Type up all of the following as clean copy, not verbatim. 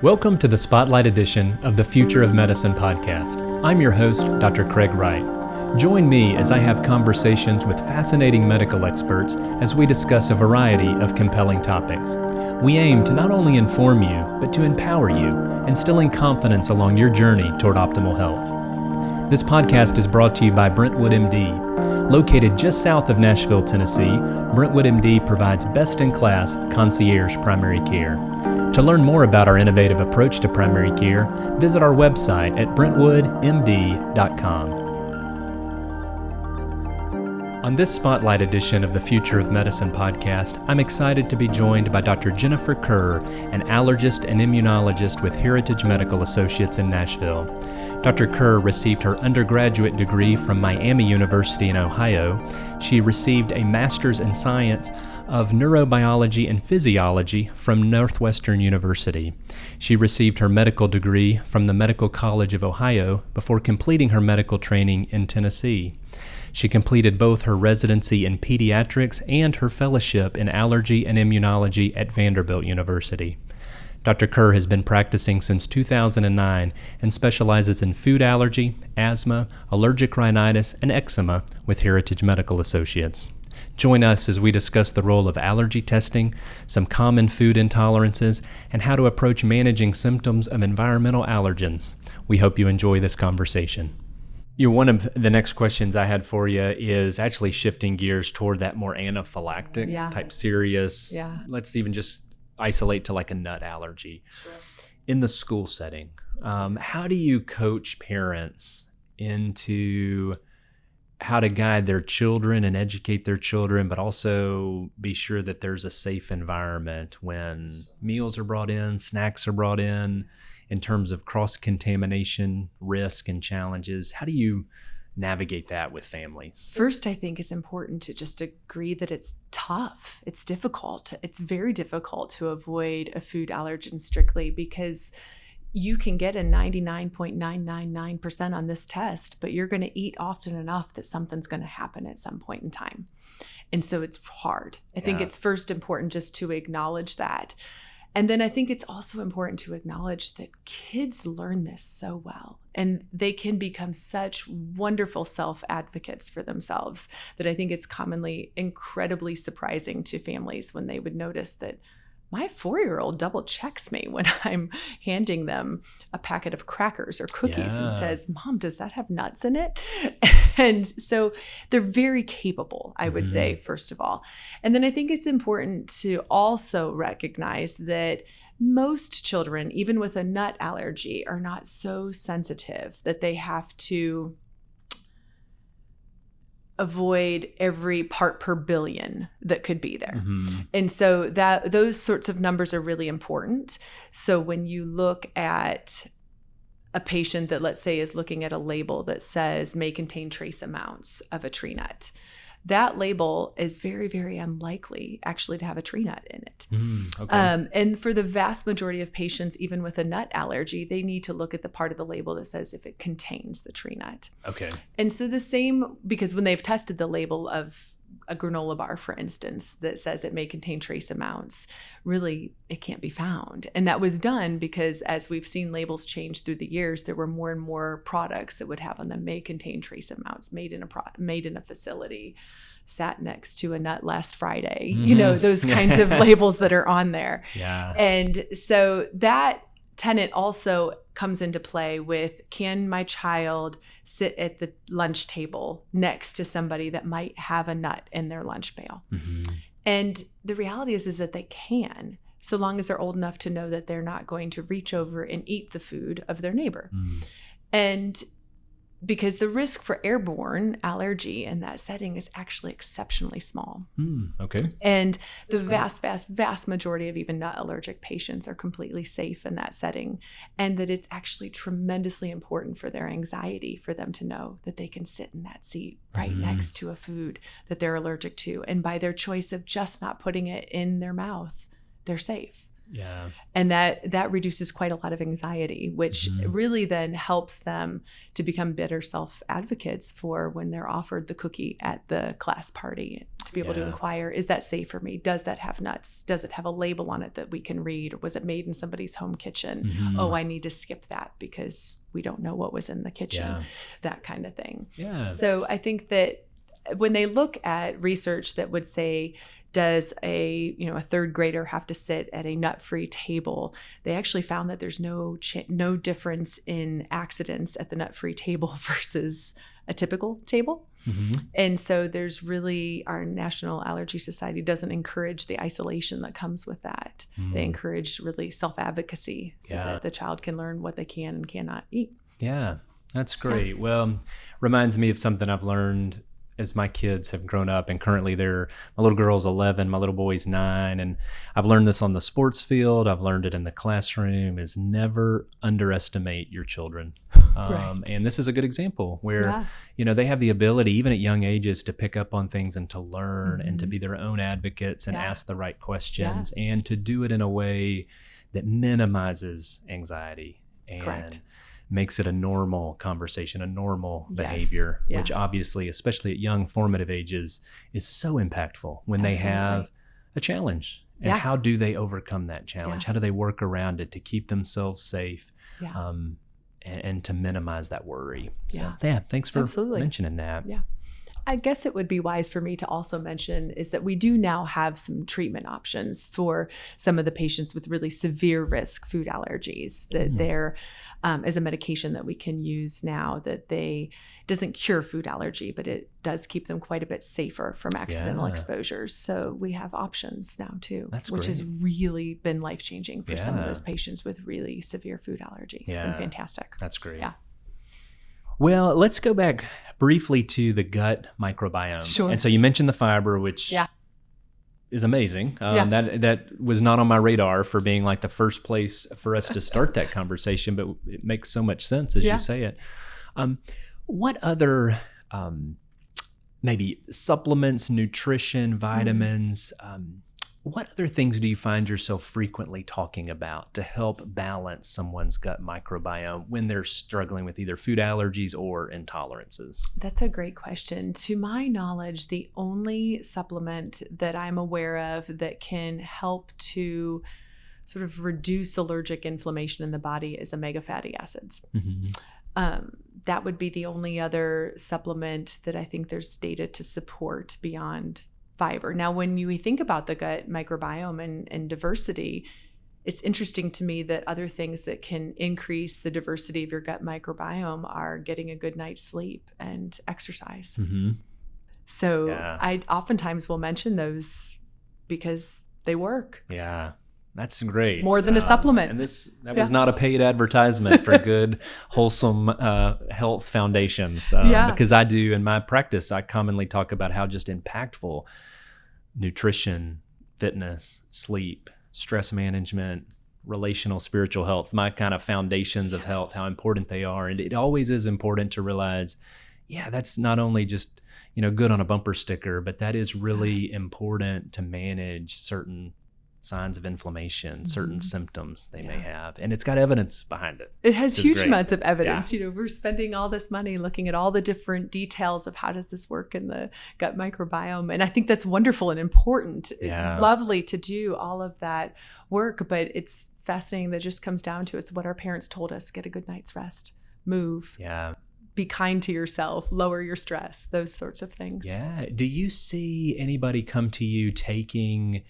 Welcome to the Spotlight edition of the Future of Medicine podcast. I'm your host, Dr. Craig Wright. Join me as I have conversations with fascinating medical experts as we discuss a variety of compelling topics. We aim to not only inform you, but to empower you, instilling confidence along your journey toward optimal health. This podcast is brought to you by Brentwood MD. Located just south of Nashville, Tennessee, Brentwood MD provides best-in-class concierge primary care. To learn more about our innovative approach to primary care, visit our website at brentwoodmd.com. On this Spotlight edition of the Future of Medicine podcast, I'm excited to be joined by Dr. Jennifer Kerr, an allergist and immunologist with Heritage Medical Associates in Nashville. Dr. Kerr received her undergraduate degree from Miami University in Ohio. She received a master's in science of neurobiology and physiology from Northwestern University. She received her medical degree from the Medical College of Ohio before completing her medical training in Tennessee. She completed both her residency in pediatrics and her fellowship in allergy and immunology at Vanderbilt University. Dr. Kerr has been practicing since 2009 and specializes in food allergy, asthma, allergic rhinitis, and eczema with Heritage Medical Associates. Join us as we discuss the role of allergy testing, some common food intolerances, and how to approach managing symptoms of environmental allergens. We hope you enjoy this conversation. One of the next questions I had for you is actually shifting gears toward that more anaphylactic type serious. Let's even just isolate to like a nut allergy. Sure. In the school setting, how do you coach parents into how to guide their children and educate their children, but also be sure that there's a safe environment when meals are brought in, snacks are brought in terms of cross-contamination risk and challenges? How do you navigate that with families? First, I think it's important to just agree that it's tough. It's difficult. It's very difficult to avoid a food allergen strictly because you can get a 99.999% on this test, but you're going to eat often enough that something's going to happen at some point in time. And so it's hard. I think it's first important just to acknowledge that. And then I think it's also important to acknowledge that kids learn this so well, and they can become such wonderful self-advocates for themselves that I think it's commonly incredibly surprising to families when they would notice that my 4-year-old double checks me when I'm handing them a packet of crackers or cookies and says, "Mom, does that have nuts in it?" And so they're very capable, I would say, first of all. And then I think it's important to also recognize that most children, even with a nut allergy, are not so sensitive that they have to avoid every part per billion that could be there. And so that those sorts of numbers are really important. So when you look at a patient that, let's say, is looking at a label that says may contain trace amounts of a tree nut, that label is very, very unlikely actually to have a tree nut in it. And for the vast majority of patients, even with a nut allergy, they need to look at the part of the label that says if it contains the tree nut. And so the same, because when they've tested the label of a granola bar, for instance, that says it may contain trace amounts, really it can't be found. And that was done because as we've seen labels change through the years, there were more and more products that would have on them may contain trace amounts, made in a facility, sat next to a nut last Friday, those kinds of labels that are on there. And so that tenet also comes into play with, can my child sit at the lunch table next to somebody that might have a nut in their lunch pail? And the reality is that they can, so long as they're old enough to know that they're not going to reach over and eat the food of their neighbor. And because the risk for airborne allergy in that setting is actually exceptionally small. And the vast majority of even nut allergic patients are completely safe in that setting, and that it's actually tremendously important for their anxiety for them to know that they can sit in that seat right next to a food that they're allergic to. And by their choice of just not putting it in their mouth, they're safe. Yeah. And that reduces quite a lot of anxiety, which really then helps them to become better self-advocates for when they're offered the cookie at the class party, to be able to inquire, is that safe for me? Does that have nuts? Does it have a label on it that we can read? Or was it made in somebody's home kitchen? Oh, I need to skip that because we don't know what was in the kitchen, that kind of thing. Yeah. So I think that when they look at research that would say, does a third grader have to sit at a nut-free table? They actually found that there's no difference in accidents at the nut-free table versus a typical table. And so there's really, our National Allergy Society doesn't encourage the isolation that comes with that. They encourage really self-advocacy so that the child can learn what they can and cannot eat. Yeah, that's great. Well, reminds me of something I've learned as my kids have grown up, and currently my little girl's 11, my little boy's 9, and I've learned this on the sports field, I've learned it in the classroom, is never underestimate your children. And this is a good example where, they have the ability, even at young ages, to pick up on things and to learn and to be their own advocates and ask the right questions and to do it in a way that minimizes anxiety and makes it a normal conversation, a normal behavior, which obviously, especially at young formative ages, is so impactful when they have a challenge. And how do they overcome that challenge? How do they work around it to keep themselves safe and to minimize that worry? So, thanks for mentioning that. Yeah. I guess it would be wise for me to also mention is that we do now have some treatment options for some of the patients with really severe risk food allergies, that there is a medication that we can use now that doesn't cure food allergy, but it does keep them quite a bit safer from accidental exposures. So we have options now too, which has really been life-changing for some of those patients with really severe food allergy. It's been fantastic. That's great. Yeah. Well, let's go back briefly to the gut microbiome. Sure. And so you mentioned the fiber, which is amazing. That was not on my radar for being like the first place for us to start that conversation, but it makes so much sense as you say it. What other maybe supplements, nutrition, vitamins, what other things do you find yourself frequently talking about to help balance someone's gut microbiome when they're struggling with either food allergies or intolerances? That's a great question. To my knowledge, the only supplement that I'm aware of that can help to sort of reduce allergic inflammation in the body is omega fatty acids. That would be the only other supplement that I think there's data to support beyond fiber. Now, when we think about the gut microbiome and diversity, it's interesting to me that other things that can increase the diversity of your gut microbiome are getting a good night's sleep and exercise. So I oftentimes will mention those because they work. Yeah. That's great. More than a supplement. And that was not a paid advertisement for good, wholesome health foundations. Because I do, in my practice, I commonly talk about how just impactful nutrition, fitness, sleep, stress management, relational, spiritual health, my kind of foundations of health, how important they are. And it always is important to realize, that's not only just, good on a bumper sticker, but that is really important to manage certain signs of inflammation, certain symptoms they may have. And it's got evidence behind it. It has huge amounts of evidence. We're spending all this money looking at all the different details of how does this work in the gut microbiome. And I think that's wonderful and important. Lovely to do all of that work, but it's fascinating that it just comes down to it's what our parents told us: get a good night's rest, move. Be kind to yourself, lower your stress, those sorts of things. Do you see anybody come to you taking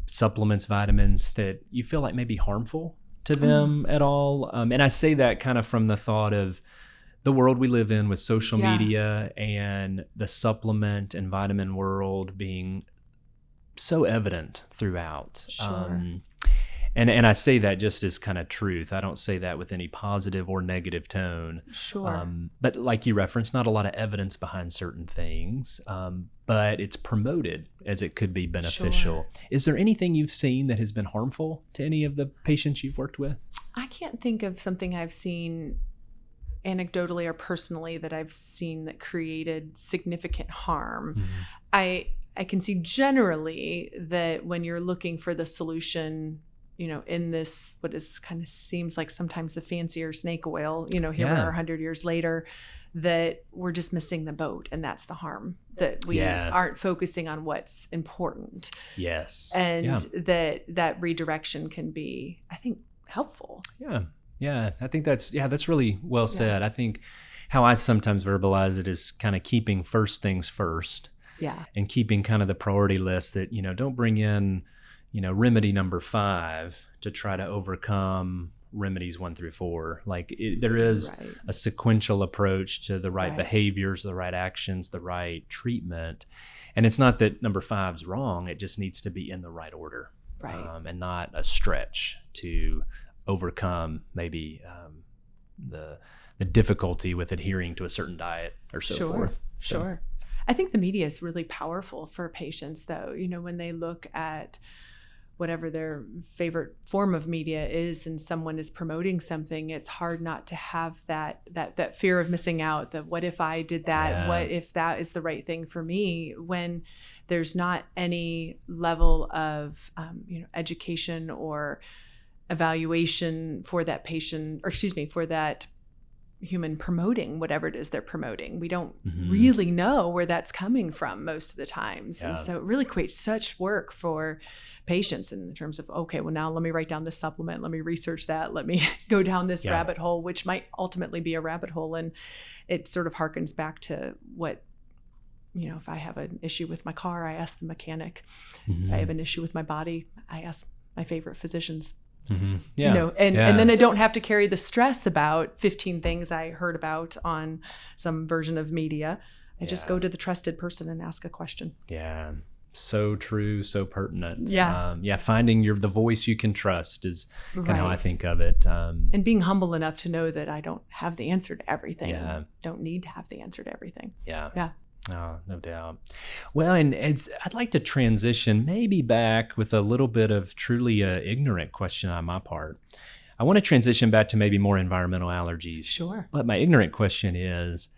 supplements, vitamins that you feel like may be harmful to them at all? And I say that kind of from the thought of the world we live in with social media and the supplement and vitamin world being so evident throughout. And I say that just as kind of truth. I don't say that with any positive or negative tone. But like you referenced, not a lot of evidence behind certain things, but it's promoted as it could be beneficial. Is there anything you've seen that has been harmful to any of the patients you've worked with? I can't think of something I've seen anecdotally or personally that I've seen that created significant harm. I can see generally that when you're looking for the solution, in this, what is kind of seems like sometimes the fancier snake oil, here we are 100 years later, that we're just missing the boat. And that's the harm, that we aren't focusing on what's important. Yes. And that redirection can be, I think, helpful. Yeah. Yeah. I think that's really well said. I think how I sometimes verbalize it is kind of keeping first things first. Yeah. And keeping kind of the priority list that, don't bring in, remedy number 5 to try to overcome remedies 1 through 4. Like there is a sequential approach to the right behaviors, the right actions, the right treatment. And it's not that number 5's wrong. It just needs to be in the right order, and not a stretch to overcome maybe the difficulty with adhering to a certain diet or so forth. Sure. I think the media is really powerful for patients, though, when they look at whatever their favorite form of media is and someone is promoting something, it's hard not to have that fear of missing out, that what if I did that? Yeah. What if that is the right thing for me? When there's not any level of education or evaluation for that patient, for that human promoting whatever it is they're promoting. We don't really know where that's coming from most of the times. And so it really creates such work for patients in terms of, okay, well, now let me write down this supplement. Let me research that. Let me go down this rabbit hole, which might ultimately be a rabbit hole. And it sort of harkens back to what, if I have an issue with my car, I ask the mechanic. If I have an issue with my body, I ask my favorite physicians. And then I don't have to carry the stress about 15 things I heard about on some version of media. I just go to the trusted person and ask a question. Yeah. So true. So pertinent. Yeah. Finding the voice you can trust is kind of how I think of it. And being humble enough to know that I don't have the answer to everything. Yeah. Don't need to have the answer to everything. Yeah. Yeah. Oh, no doubt. Well, and I'd like to transition maybe back with a little bit of truly ignorant question on my part. I want to transition back to maybe more environmental allergies. Sure. But my ignorant question is,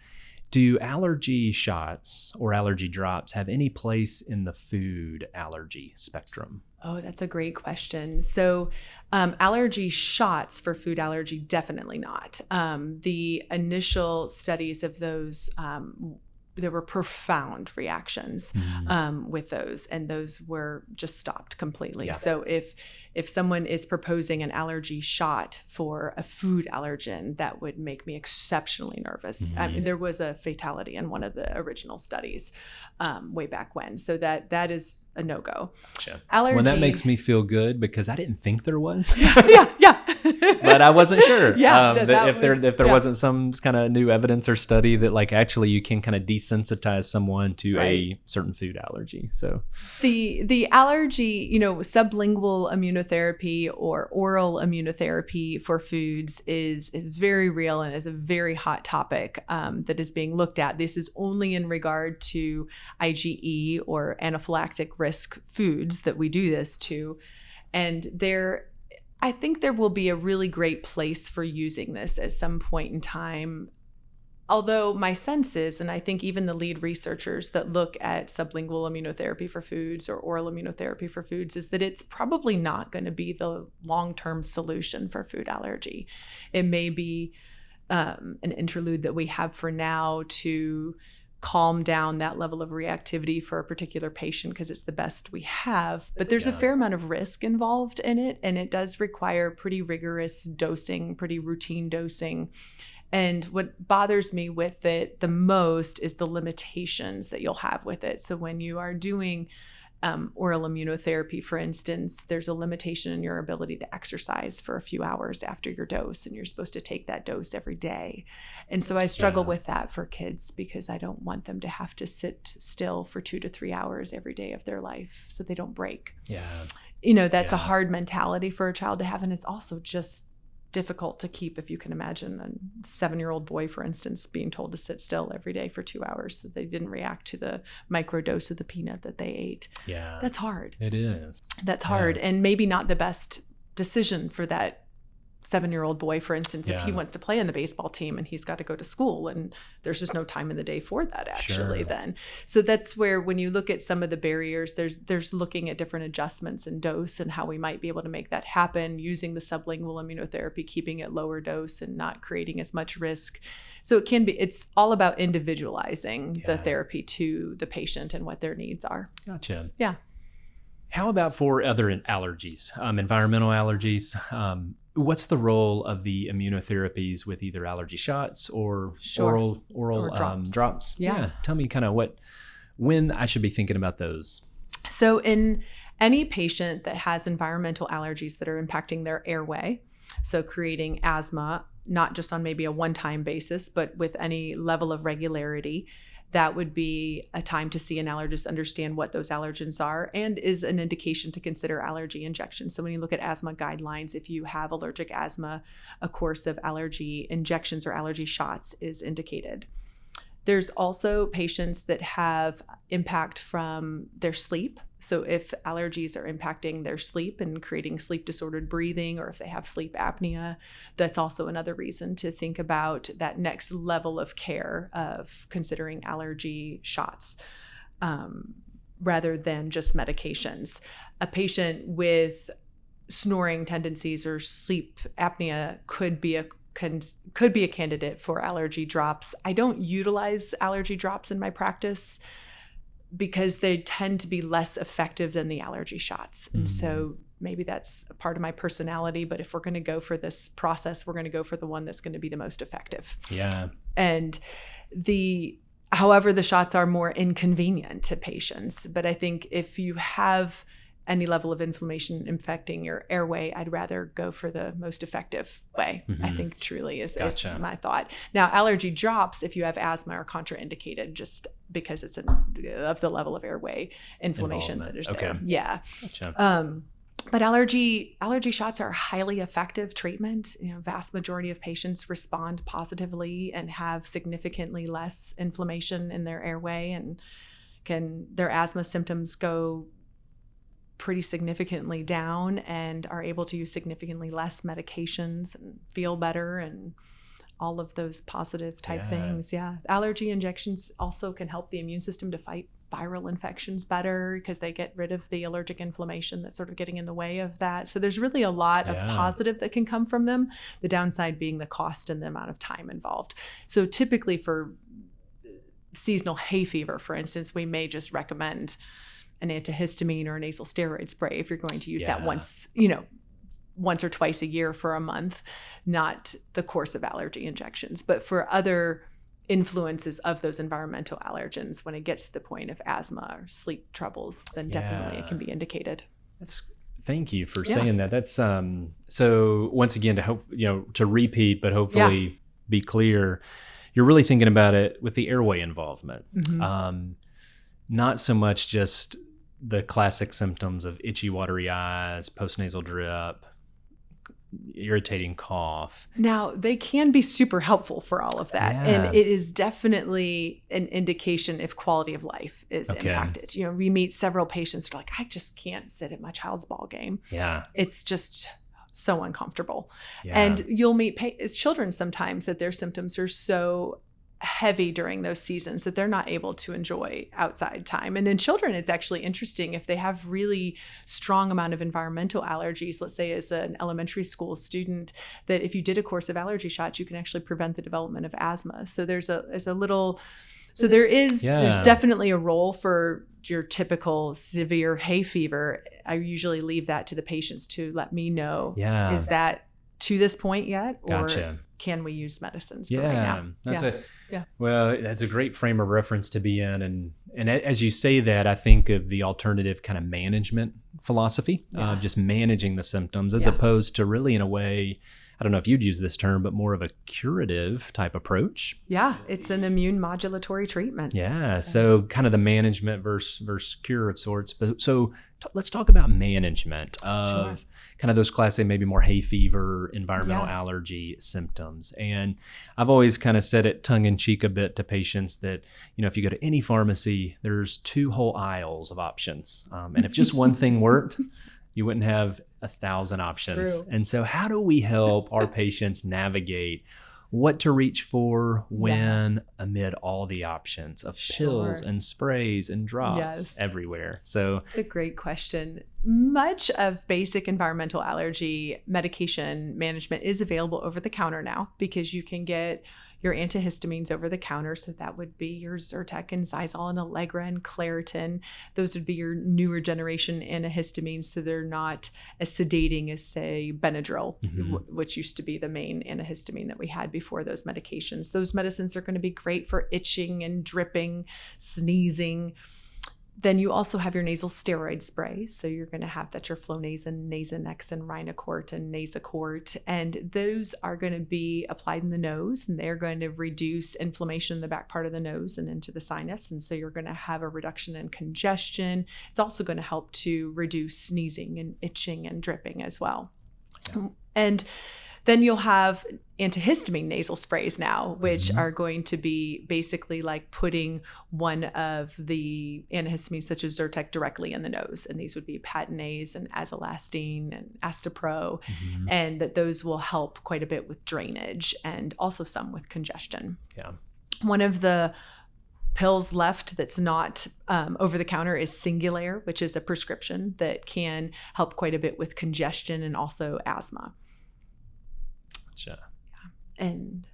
do allergy shots or allergy drops have any place in the food allergy spectrum? Oh, that's a great question. So allergy shots for food allergy, definitely not. The initial studies of those, there were profound reactions with those, and those were just stopped completely. Yeah. So if someone is proposing an allergy shot for a food allergen, that would make me exceptionally nervous. I mean, there was a fatality in one of the original studies way back when. So that is a no-go. Gotcha. Allergy. Well, that makes me feel good because I didn't think there was. Yeah. But I wasn't sure. If there wasn't some kind of new evidence or study that like actually you can kind of desensitize someone to a certain food allergy. So the allergy, sublingual immunotherapy or oral immunotherapy for foods is very real and is a very hot topic that is being looked at. This is only in regard to IgE or anaphylactic risk foods that we do this to. And I think there will be a really great place for using this at some point in time. Although my sense is, and I think even the lead researchers that look at sublingual immunotherapy for foods or oral immunotherapy for foods, is that it's probably not going to be the long-term solution for food allergy. It may be an interlude that we have for now to calm down that level of reactivity for a particular patient because it's the best we have. But there's a fair amount of risk involved in it, and it does require pretty rigorous dosing, pretty routine dosing. And what bothers me with it the most is the limitations that you'll have with it. So when you are doing oral immunotherapy, for instance, there's a limitation in your ability to exercise for a few hours after your dose, and you're supposed to take that dose every day. And so I struggle with that for kids because I don't want them to have to sit still for 2 to 3 hours every day of their life so they don't break. Yeah. That's a hard mentality for a child to have, and it's also just difficult to keep. If you can imagine a 7-year-old boy, for instance, being told to sit still every day for 2 hours so they didn't react to the microdose of the peanut that they ate. Yeah. That's hard. It is. That's hard. And maybe not the best decision for that 7-year-old boy, for instance, if he Yeah. wants to play on the baseball team and he's got to go to school, and there's just no time in the day for that actually Sure. then. So that's where, when you look at some of the barriers, there's looking at different adjustments in dose and how we might be able to make that happen using the sublingual immunotherapy, keeping it lower dose and not creating as much risk. So it's all about individualizing the therapy to the patient and what their needs are. Gotcha. Yeah. How about for other allergies, environmental allergies? What's the role of the immunotherapies with either allergy shots or oral Or drops? Yeah. Tell me kind of when I should be thinking about those. So in any patient that has environmental allergies that are impacting their airway, so creating asthma, not just on maybe a one-time basis, but with any level of regularity, that would be a time to see an allergist, understand what those allergens are, and is an indication to consider allergy injections. So when you look at asthma guidelines, if you have allergic asthma, a course of allergy injections or allergy shots is indicated. There's also patients that have impact from their sleep. So if allergies are impacting their sleep and creating sleep disordered breathing, or if they have sleep apnea, that's also another reason to think about that next level of care of considering allergy shots rather than just medications. A patient with snoring tendencies or sleep apnea could be a candidate for allergy drops. I don't utilize allergy drops in my practice because they tend to be less effective than the allergy shots. And so maybe that's a part of my personality, but if we're going to go for this process, we're going to go for the one that's going to be the most effective. Yeah. And however, the shots are more inconvenient to patients. But I think if you have any level of inflammation infecting your airway, I'd rather go for the most effective way. I think truly is my thought. Now, allergy drops, if you have asthma, are contraindicated just because it's of the level of airway inflammation that is there. Yeah. Gotcha. But allergy shots are a highly effective treatment. Vast majority of patients respond positively and have significantly less inflammation in their airway, and their asthma symptoms go pretty significantly down and are able to use significantly less medications and feel better and all of those positive type things. Yeah. Allergy injections also can help the immune system to fight viral infections better because they get rid of the allergic inflammation that's sort of getting in the way of that. So there's really a lot of positive that can come from them. The downside being the cost and the amount of time involved. So typically for seasonal hay fever, for instance, we may just recommend an antihistamine or a nasal steroid spray if you're going to use that once or twice a year for a month, not the course of allergy injections. But for other influences of those environmental allergens, when it gets to the point of asthma or sleep troubles, then definitely it can be indicated. Thank you for saying that. That's so once again, to hope, to repeat, but hopefully be clear, you're really thinking about it with the airway involvement. Not so much just the classic symptoms of itchy, watery eyes, postnasal drip, irritating cough. Now, they can be super helpful for all of that. And it is definitely an indication if quality of life is impacted. We meet several patients who are like, I just can't sit at my child's ball game. Yeah. It's just so uncomfortable. And you'll meet children sometimes that their symptoms are so heavy during those seasons that they're not able to enjoy outside time. And in children, it's actually interesting if they have really strong amount of environmental allergies, let's say as an elementary school student, that if you did a course of allergy shots, you can actually prevent the development of asthma. So there's definitely a role for your typical severe hay fever. I usually leave that to the patients to let me know, is that to this point yet? Or can we use medicines for right now? Well, that's a great frame of reference to be in. And as you say that, I think of the alternative kind of management philosophy of just managing the symptoms as opposed to really, in a way, I don't know if you'd use this term, but more of a curative type approach. Yeah, it's an immune modulatory treatment. Yeah, so kind of the management versus cure of sorts. But so let's talk about management of kind of those classic, maybe more hay fever, environmental allergy symptoms. And I've always kind of said it tongue in cheek a bit to patients that, if you go to any pharmacy, there's 2 whole aisles of options. And if just one thing worked, you wouldn't have 1,000 options. True. And so how do we help our patients navigate what to reach for when amid all the options of pills and sprays and drops everywhere? So it's a great question. Much of basic environmental allergy medication management is available over the counter now, because you can get your antihistamines over the counter. So that would be your Zyrtec and Xyzal and Allegra and Claritin. Those would be your newer generation antihistamines. So they're not as sedating as, say, Benadryl, which used to be the main antihistamine that we had before those medications. Those medicines are going to be great for itching and dripping, sneezing. Then you also have your nasal steroid spray. So you're going to have that your Flonase, Nasonex, and Rhinocort and Nasacort. And those are going to be applied in the nose, and they're going to reduce inflammation in the back part of the nose and into the sinus. And so you're going to have a reduction in congestion. It's also going to help to reduce sneezing and itching and dripping as well. Yeah. And then you'll have antihistamine nasal sprays now, which are going to be basically like putting one of the antihistamines, such as Zyrtec, directly in the nose. And these would be Patenase and Azolastine and Astapro. And that those will help quite a bit with drainage and also some with congestion. Yeah. One of the pills left that's not over the counter is Singulair, which is a prescription that can help quite a bit with congestion and also asthma. Gotcha. Yeah. And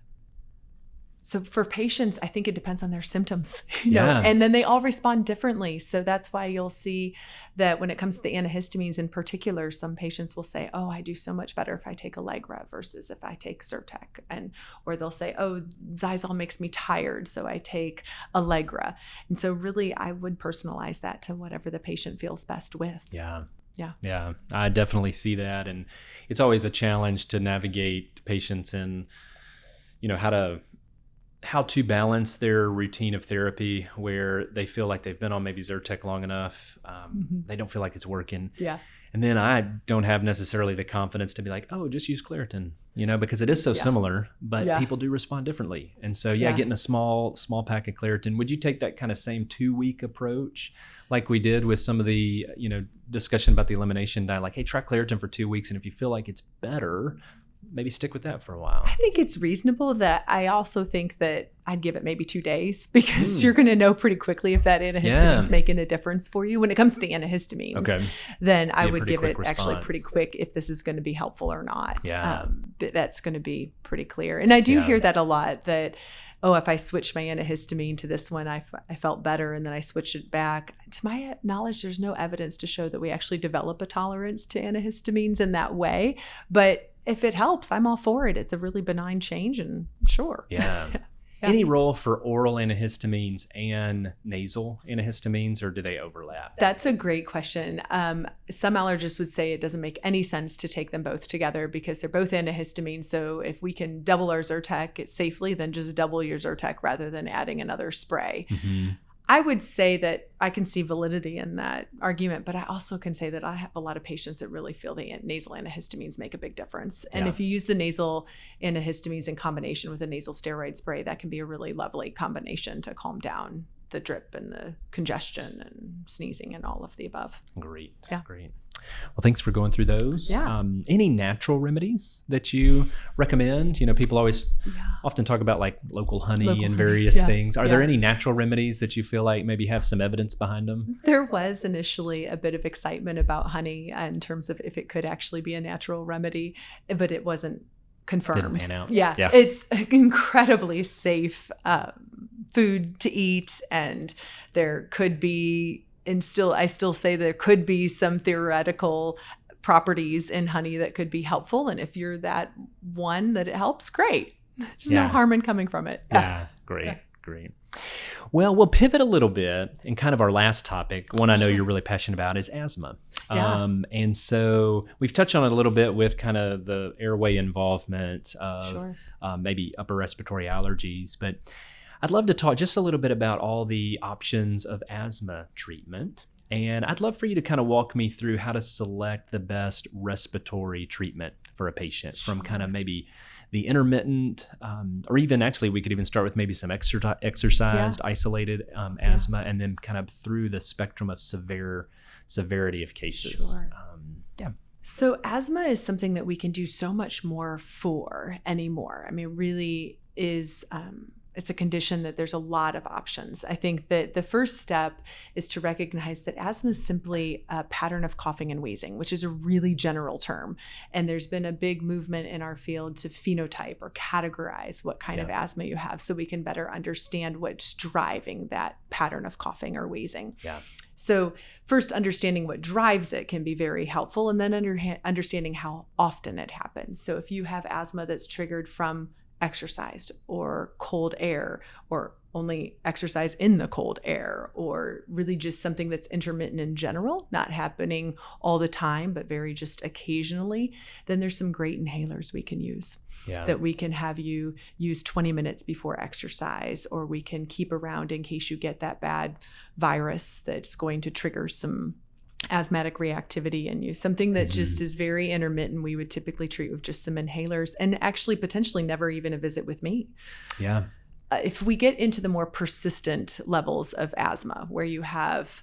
so for patients, I think it depends on their symptoms, you know, and then they all respond differently. So that's why you'll see that when it comes to the antihistamines in particular, some patients will say, oh, I do so much better if I take Allegra versus if I take Zyrtec. Or they'll say, oh, Xyzal makes me tired, so I take Allegra. And so really, I would personalize that to whatever the patient feels best with. Yeah, I definitely see that. And it's always a challenge to navigate patients in, you know, how to balance their routine of therapy where they feel like they've been on maybe Zyrtec long enough. They don't feel like it's working. Yeah. And then I don't have necessarily the confidence to be like, oh, just use Claritin, you know, because it is so similar, but people do respond differently. And so, getting a small pack of Claritin. Would you take that kind of same 2-week approach like we did with some of the, you know, discussion about the elimination diet? Like, hey, try Claritin for 2 weeks. And if you feel like it's better, maybe stick with that for a while. I think it's reasonable. That I also think that I'd give it maybe 2 days, because you're going to know pretty quickly if that antihistamine's making a difference for you. When it comes to the antihistamines, then I would give it actually pretty quick if this is going to be helpful or not. But that's going to be pretty clear. And I do hear that a lot, that, oh, if I switched my antihistamine to this one, I felt better, and then I switched it back. To my knowledge, there's no evidence to show that we actually develop a tolerance to antihistamines in that way. But if it helps, I'm all for it. It's a really benign change, and sure. Yeah. Any role for oral antihistamines and nasal antihistamines, or do they overlap? That's a great question. Some allergists would say it doesn't make any sense to take them both together because they're both antihistamines. So if we can double our Zyrtec safely, then just double your Zyrtec rather than adding another spray. I would say that I can see validity in that argument, but I also can say that I have a lot of patients that really feel the nasal antihistamines make a big difference. And if you use the nasal antihistamines in combination with a nasal steroid spray, that can be a really lovely combination to calm down the drip and the congestion and sneezing and all of the above. Great. Well, thanks for going through those. Any natural remedies that you recommend? You know, people always often talk about like local honey and various things. Are there any natural remedies that you feel like maybe have some evidence behind them? There was initially a bit of excitement about honey in terms of if it could actually be a natural remedy, but it wasn't confirmed. Didn't pan out. It's incredibly safe food to eat, and there could be, and I still say there could be some theoretical properties in honey that could be helpful. And if you're that one that it helps, great. There's no harm in coming from it. Great. Well, we'll pivot a little bit, and kind of our last topic, one I know you're really passionate about, is asthma. And so we've touched on it a little bit with kind of the airway involvement of maybe upper respiratory allergies, but I'd love to talk just a little bit about all the options of asthma treatment. And I'd love for you to kind of walk me through how to select the best respiratory treatment for a patient from kind of maybe the intermittent, or even actually we could even start with maybe some exercised, isolated asthma, and then kind of through the spectrum of severity of cases. So asthma is something that we can do so much more for anymore. I mean, really is, it's a condition that there's a lot of options. I think that the first step is to recognize that asthma is simply a pattern of coughing and wheezing, which is a really general term. And there's been a big movement in our field to phenotype or categorize what kind of asthma you have so we can better understand what's driving that pattern of coughing or wheezing. Yeah. So first, understanding what drives it can be very helpful, and then understanding how often it happens. So if you have asthma that's triggered from exercise or cold air, or only exercise in the cold air, or really just something that's intermittent in general, not happening all the time, but very just occasionally, then there's some great inhalers we can use that we can have you use 20 minutes before exercise, or we can keep around in case you get that bad virus that's going to trigger some asthmatic reactivity in you. Something that just is very intermittent, we would typically treat with just some inhalers, and actually potentially never even a visit with me. Yeah. If we get into the more persistent levels of asthma, where you have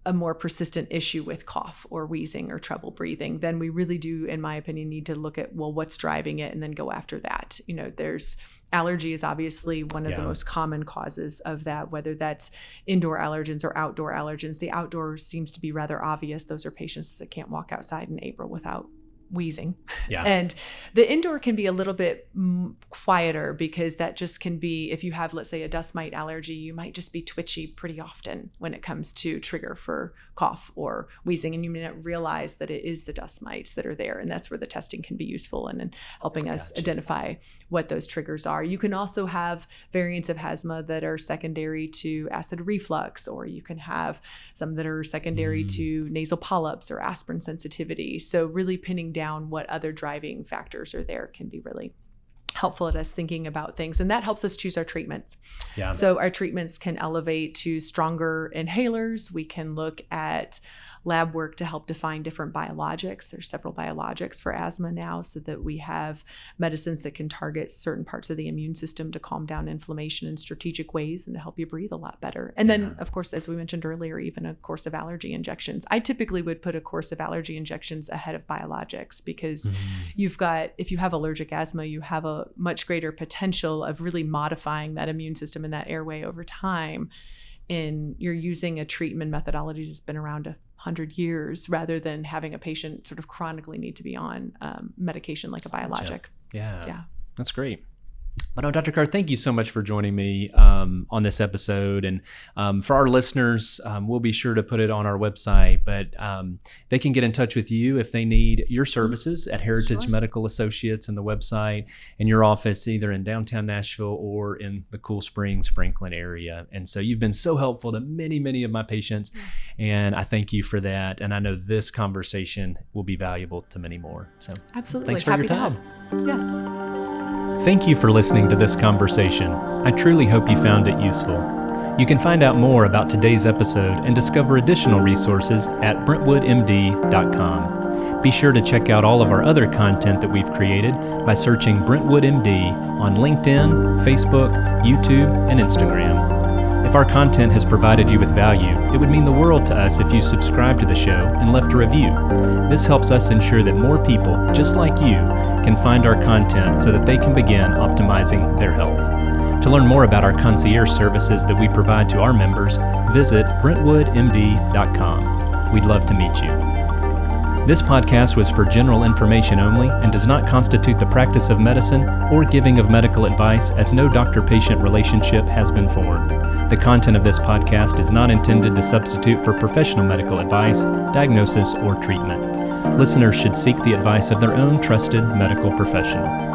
a more persistent issue with cough or wheezing or trouble breathing, then we really do, in my opinion, need to look at, well, what's driving it, and then go after that. You know, there's allergy is obviously one of the most common causes of that, whether that's indoor allergens or outdoor allergens. The outdoor seems to be rather obvious. Those are patients that can't walk outside in April without wheezing. Yeah. And the indoor can be a little bit quieter, because that just can be, if you have, let's say, a dust mite allergy, you might just be twitchy pretty often when it comes to trigger for cough or wheezing, and you may not realize that it is the dust mites that are there. And that's where the testing can be useful in helping us identify what those triggers are. You can also have variants of asthma that are secondary to acid reflux, or you can have some that are secondary to nasal polyps or aspirin sensitivity. So really pinning down what other driving factors are there can be really helpful at us thinking about things. And that helps us choose our treatments. Yeah. So our treatments can elevate to stronger inhalers. We can look at lab work to help define different biologics. There's several biologics for asthma now, so that we have medicines that can target certain parts of the immune system to calm down inflammation in strategic ways and to help you breathe a lot better. And then, of course, as we mentioned earlier, even a course of allergy injections. I typically would put a course of allergy injections ahead of biologics, because if you have allergic asthma, you have a much greater potential of really modifying that immune system and that airway over time. And you're using a treatment methodology that's been around 100 years, rather than having a patient sort of chronically need to be on medication like a biologic. Yeah. That's great. But no, Dr. Carr, thank you so much for joining me on this episode. And for our listeners, we'll be sure to put it on our website, but they can get in touch with you if they need your services at Heritage Medical Associates and the website, and your office either in downtown Nashville or in the Cool Springs, Franklin area. And so you've been so helpful to many, many of my patients, and I thank you for that. And I know this conversation will be valuable to many more. So absolutely. Thanks for your time. Yes. Thank you for listening to this conversation. I truly hope you found it useful. You can find out more about today's episode and discover additional resources at brentwoodmd.com. Be sure to check out all of our other content that we've created by searching Brentwood MD on LinkedIn, Facebook, YouTube, and Instagram. If our content has provided you with value, it would mean the world to us if you subscribe to the show and left a review. This helps us ensure that more people, just like you, can find our content so that they can begin optimizing their health. To learn more about our concierge services that we provide to our members, visit brentwoodmd.com. We'd love to meet you. This podcast was for general information only and does not constitute the practice of medicine or giving of medical advice, as no doctor-patient relationship has been formed. The content of this podcast is not intended to substitute for professional medical advice, diagnosis, or treatment. Listeners should seek the advice of their own trusted medical professional.